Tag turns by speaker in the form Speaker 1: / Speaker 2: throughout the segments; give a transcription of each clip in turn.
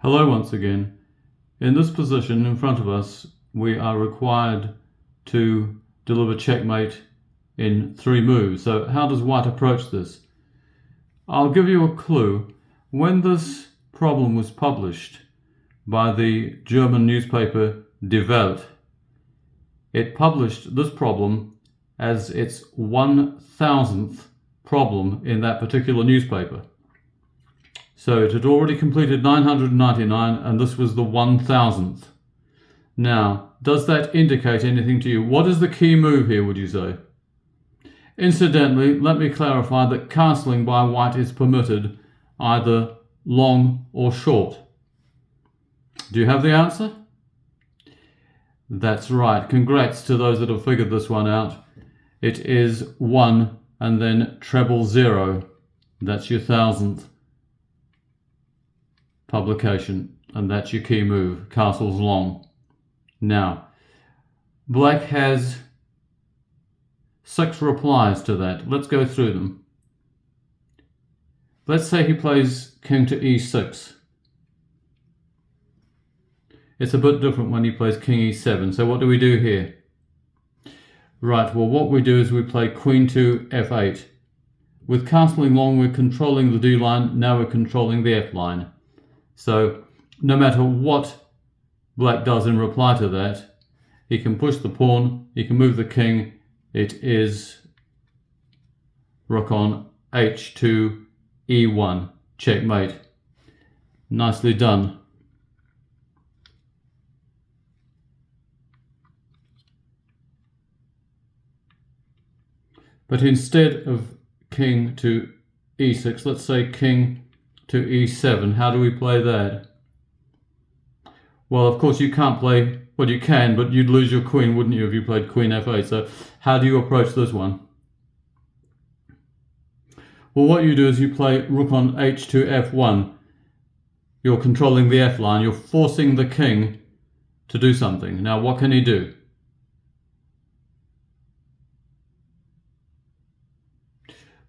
Speaker 1: Hello once again. In this position in front of us, we are required to deliver checkmate in 3 moves. So how does white approach this? I'll give you a clue. When this problem was published by the German newspaper Die Welt, it published this problem as its 1,000th problem in that particular newspaper. So it had already completed 999 and this was the 1,000th. Now, does that indicate anything to you? What is the key move here, would you say? Incidentally, let me clarify that castling by white is permitted either long or short. Do you have the answer? That's right. Congrats to those that have figured this one out. It is 1 and then treble 0. That's your 1,000th publication, and that's your key move, castles long. Now, black has 6 replies to that. Let's go through them. Let's say he plays king to e6. It's a bit different when he plays king e7. So what do we do here? Right, well, what we do is we play queen to f8. With castling long, we're controlling the d line. Now we're controlling the f line. So no matter what black does in reply to that, he can push the pawn, he can move the king. It is rook on h2 e1, checkmate. Nicely done. But instead of king to e6, let's say king to e7. How do we play that? Well, of course you can't play, well you can, but you'd lose your queen, wouldn't you, if you played queen f8. So how do you approach this one? Well, what you do is you play rook on h2 f1. You're controlling the f line, you're forcing the king to do something. Now what can he do?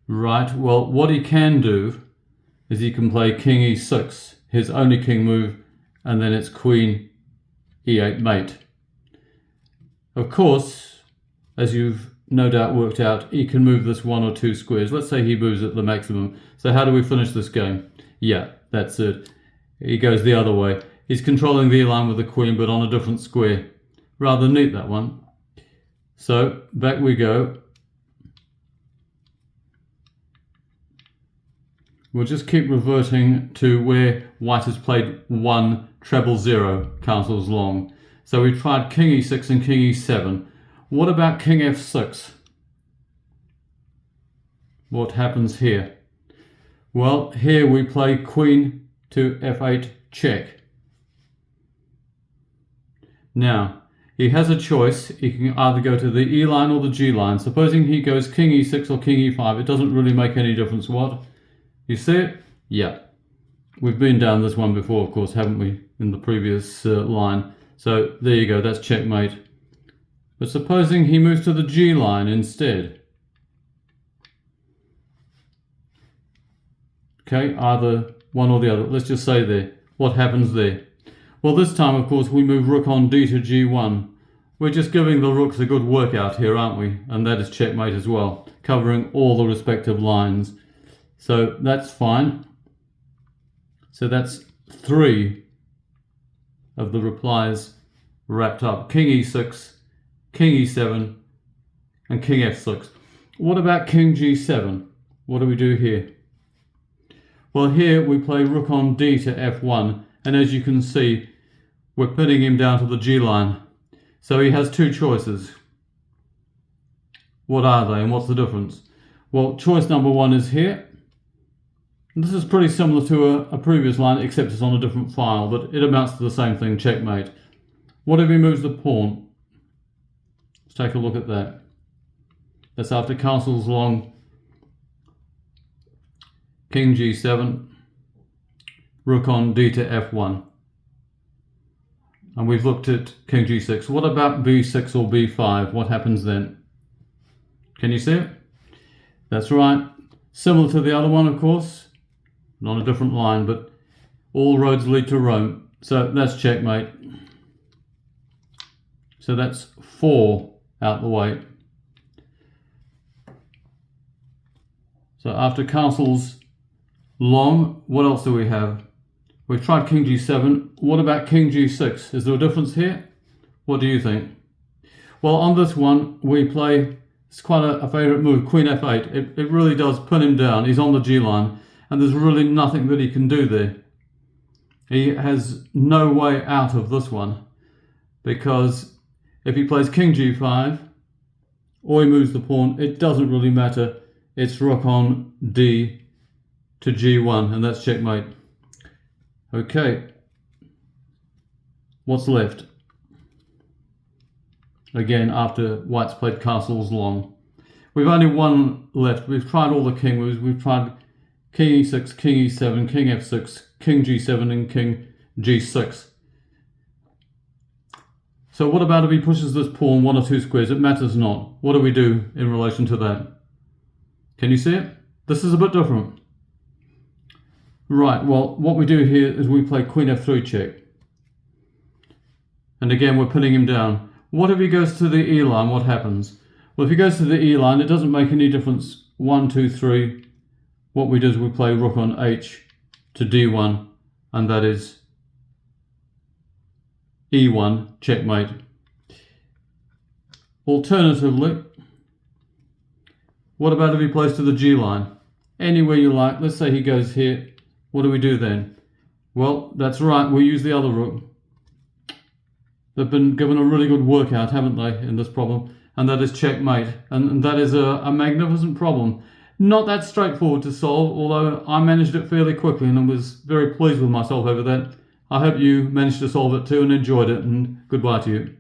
Speaker 1: Right, well, what he can do is he can play king e6, his only king move, and then it's queen e8 mate. Of course, as you've no doubt worked out, he can move this 1 or 2 squares. Let's say he moves at the maximum. So how do we finish this game? Yeah, that's it. He goes the other way. He's controlling the e-line with the queen, but on a different square. Rather neat, that one. So back we go. We'll just keep reverting to where white has played 1 treble 0 castles long. So we tried king e6 and king e7. What about king f6? What happens here? Well, here we play queen to f8 check. Now, he has a choice. He can either go to the e line or the g line. Supposing he goes king e6 or king e5, it doesn't really make any difference what. You see it? Yeah. We've been down this one before, of course, haven't we, in the previous line. So there you go, that's checkmate. But supposing he moves to the G line instead. Okay, either one or the other. Let's just say there. What happens there? Well, this time, of course, we move rook on D to G1. We're just giving the rooks a good workout here, aren't we? And that is checkmate as well, covering all the respective lines. So that's fine. So that's 3 of the replies wrapped up. King e6, king e7, and king f6. What about king g7? What do we do here? Well, here we play rook on d to f1. And as you can see, we're putting him down to the g line. So he has 2 choices. What are they and what's the difference? Well, choice number 1 is here. This is pretty similar to a previous line, except it's on a different file, but it amounts to the same thing, checkmate. What if he moves the pawn? Let's take a look at that. That's after castles long. King g7, rook on d to f1. And we've looked at king g6. What about b6 or b5? What happens then? Can you see it? That's right. Similar to the other one, of course. On a different line, but all roads lead to Rome. So that's checkmate. So that's 4 out the way. So after castles long, what else do we have? We've tried king g7. What about king g6? Is there a difference here? What do you think? Well, on this one, we play, it's quite a favourite move, queen f8. It really does pin him down. He's on the g line, and there's really nothing that he can do there. He has no way out of this one, because if he plays king g5, or he moves the pawn, it doesn't really matter. It's rook on d to g1, and that's checkmate. Okay, what's left? Again, after white's played castles long. We've only one left. We've tried all the king moves. We've tried king e6, king e7, king f6, king g7, and king g6. So what about if he pushes this pawn 1 or 2 squares? It matters not. What do we do in relation to that? Can you see it? This is a bit different. Right, well, what we do here is we play queen f3 check. And again, we're pinning him down. What if he goes to the E line? What happens? Well, if he goes to the E line, it doesn't make any difference. 1, 2, 3. What we do is we play rook on h to d1, and that is e1, checkmate. Alternatively, what about if he plays to the g line? Anywhere you like. Let's say he goes here. What do we do then? Well, that's right, we use the other rook. They've been given a really good workout, haven't they, in this problem? And that is checkmate. And that is a magnificent problem. Not that straightforward to solve, although I managed it fairly quickly and I was very pleased with myself over that. I hope you managed to solve it too and enjoyed it, and goodbye to you.